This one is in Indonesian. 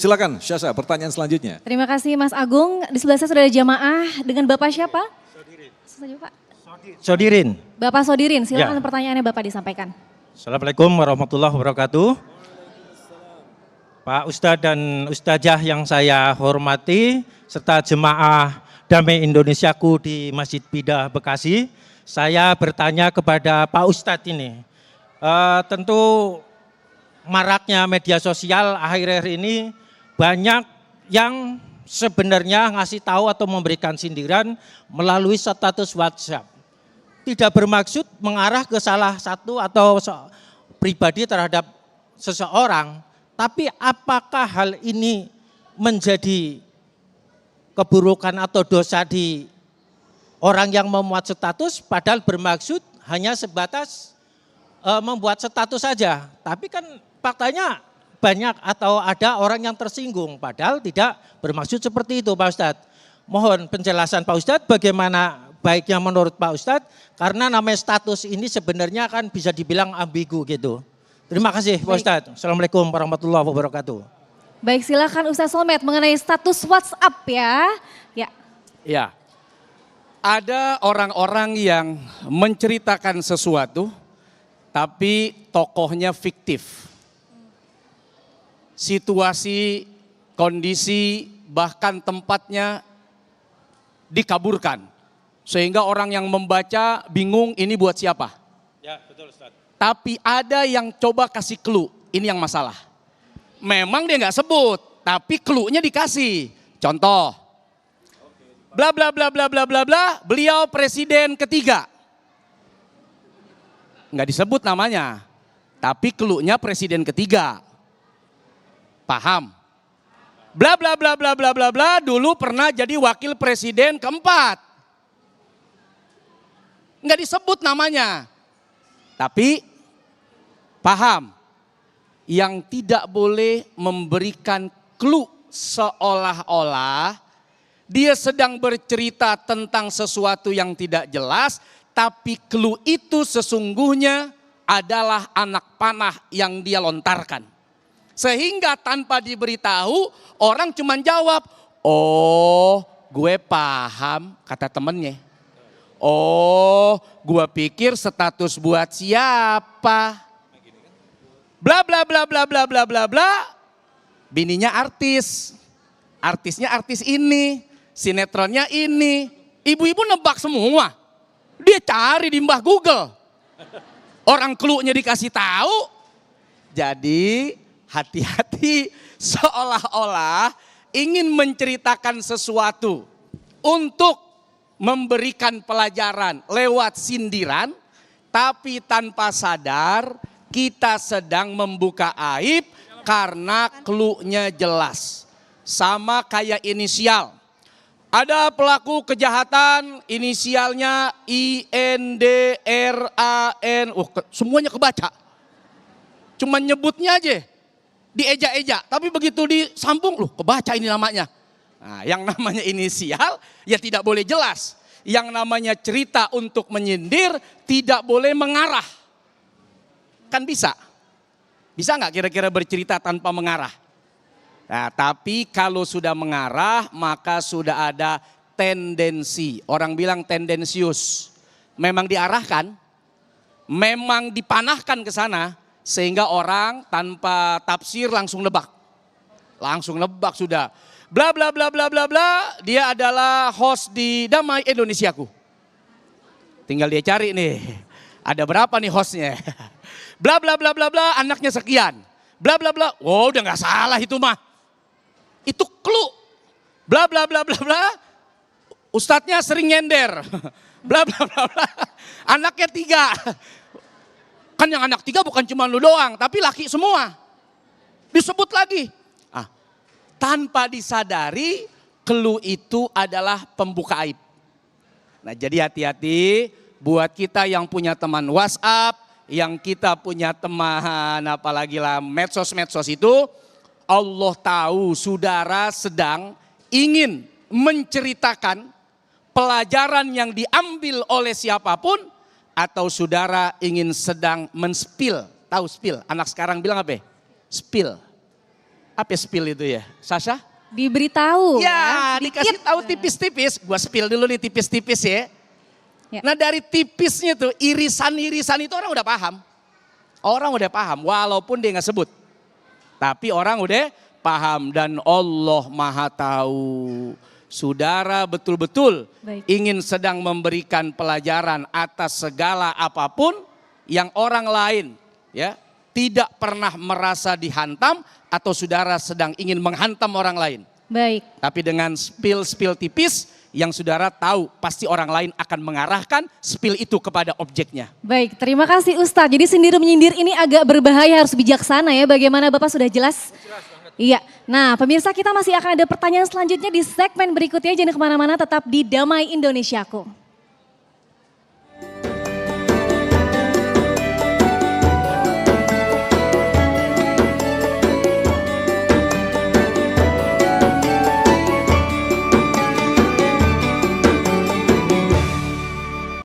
Silakan Syasa, pertanyaan selanjutnya. Terima kasih Mas Agung. Di sebelah saya sudah ada jamaah dengan Bapak siapa? Sodirin. Bapak Sodirin, silakan Ya. pertanyaannya Bapak disampaikan. Assalamualaikum warahmatullahi wabarakatuh. Pak Ustadz dan Ustazah yang saya hormati, serta jemaah Damai Indonesiaku di Masjid Bidah Bekasi. Saya bertanya kepada Pak Ustadz ini, tentu maraknya media sosial akhir-akhir ini banyak yang sebenarnya ngasih tahu atau memberikan sindiran melalui status WhatsApp. Tidak bermaksud mengarah ke salah satu atau pribadi terhadap seseorang, tapi apakah hal ini menjadi keburukan atau dosa di orang yang memuat status padahal bermaksud hanya sebatas membuat status saja. Tapi kan faktanya banyak atau ada orang yang tersinggung padahal tidak bermaksud seperti itu Pak Ustadz. Mohon penjelasan Pak Ustadz bagaimana baiknya menurut Pak Ustadz, karena namanya status ini sebenarnya kan bisa dibilang ambigu gitu. Terima kasih Pak Ustadz. Assalamualaikum warahmatullahi wabarakatuh. Baik, silakan Ustadz Somad mengenai status WhatsApp ya. Ya, ada orang-orang yang menceritakan sesuatu tapi tokohnya fiktif. Situasi, kondisi, bahkan tempatnya dikaburkan. Sehingga orang yang membaca bingung ini buat siapa. Ya, betul Ustadz. Tapi ada yang coba kasih clue, ini yang masalah. Memang dia nggak sebut, tapi clue-nya dikasih. Contoh, bla bla bla bla bla bla bla, beliau presiden ketiga. Nggak disebut namanya, tapi clue-nya presiden ketiga. Paham? Bla bla bla bla bla bla bla, dulu pernah jadi wakil presiden keempat. Nggak disebut namanya, tapi paham. Yang tidak boleh memberikan clue seolah-olah dia sedang bercerita tentang sesuatu yang tidak jelas, tapi clue itu sesungguhnya adalah anak panah yang dia lontarkan. Sehingga tanpa diberitahu orang cuma jawab, oh gue paham, kata temennya. Oh gue pikir status buat siapa. Bla bla bla bla bla bla bla bla. Bininya artis. Artisnya artis ini. Sinetronnya ini. Ibu-ibu nebak semua. Dia cari di mbah Google. Orang clue-nya dikasih tahu. Jadi hati-hati, seolah-olah ingin menceritakan sesuatu untuk memberikan pelajaran lewat sindiran, tapi tanpa sadar kita sedang membuka aib karena clue-nya jelas. Sama kayak inisial. Ada pelaku kejahatan inisialnya INDRAN, semuanya kebaca. Cuma nyebutnya aja. Dieja-eja, tapi begitu disambung, loh kebaca ini namanya. Nah, yang namanya inisial ya tidak boleh jelas. Yang namanya cerita untuk menyindir tidak boleh mengarah. Kan bisa? Bisa nggak kira-kira bercerita tanpa mengarah? Nah, tapi kalau sudah mengarah maka sudah ada tendensi. Orang bilang tendensius. Memang diarahkan, memang dipanahkan ke sana. Sehingga orang tanpa tafsir langsung nebak. Langsung nebak sudah. Bla bla bla bla bla bla, dia adalah host di Damai Indonesiaku. Tinggal dia cari nih. Ada berapa nih hostnya? Bla bla bla bla bla, anaknya sekian. Bla bla bla. Wow, udah nggak salah itu mah. Itu clue. Bla bla bla bla bla. Ustadznya sering nyender. Bla bla bla bla. Anaknya 3. Kan yang anak 3 bukan cuma lu doang, tapi laki semua. Disebut lagi. Tanpa disadari, clue itu adalah pembuka aib. Nah jadi hati-hati buat kita yang punya teman WhatsApp, yang kita punya teman apalagi lah medsos-medsos itu. Allah tahu saudara sedang ingin menceritakan pelajaran yang diambil oleh siapapun, atau saudara ingin sedang men-spill. Tahu spill? Anak sekarang bilang apa? Spill. Apa spill itu ya? Sasha? Diberitahu Ya, dikit. dikasih tahu tipis-tipis. Gua spill dulu nih tipis-tipis ya. Ya. Nah dari tipisnya tuh, irisan-irisan itu orang udah paham. Orang udah paham, walaupun dia nggak sebut. Tapi orang udah paham dan Allah Maha Tahu. Saudara betul-betul Baik. ingin sedang memberikan pelajaran atas segala apapun yang orang lain ya tidak pernah merasa dihantam atau saudara sedang ingin menghantam orang lain. Baik. Tapi dengan spill tipis yang saudara tahu pasti orang lain akan mengarahkan spill itu kepada objeknya. Baik, terima kasih Ustadz. Jadi sindir menyindir ini agak berbahaya, harus bijaksana ya. Bagaimana Bapak sudah jelas? Iya. Nah pemirsa, kita masih akan ada pertanyaan selanjutnya di segmen berikutnya. Jangan kemana-mana, tetap di Damai Indonesiaku.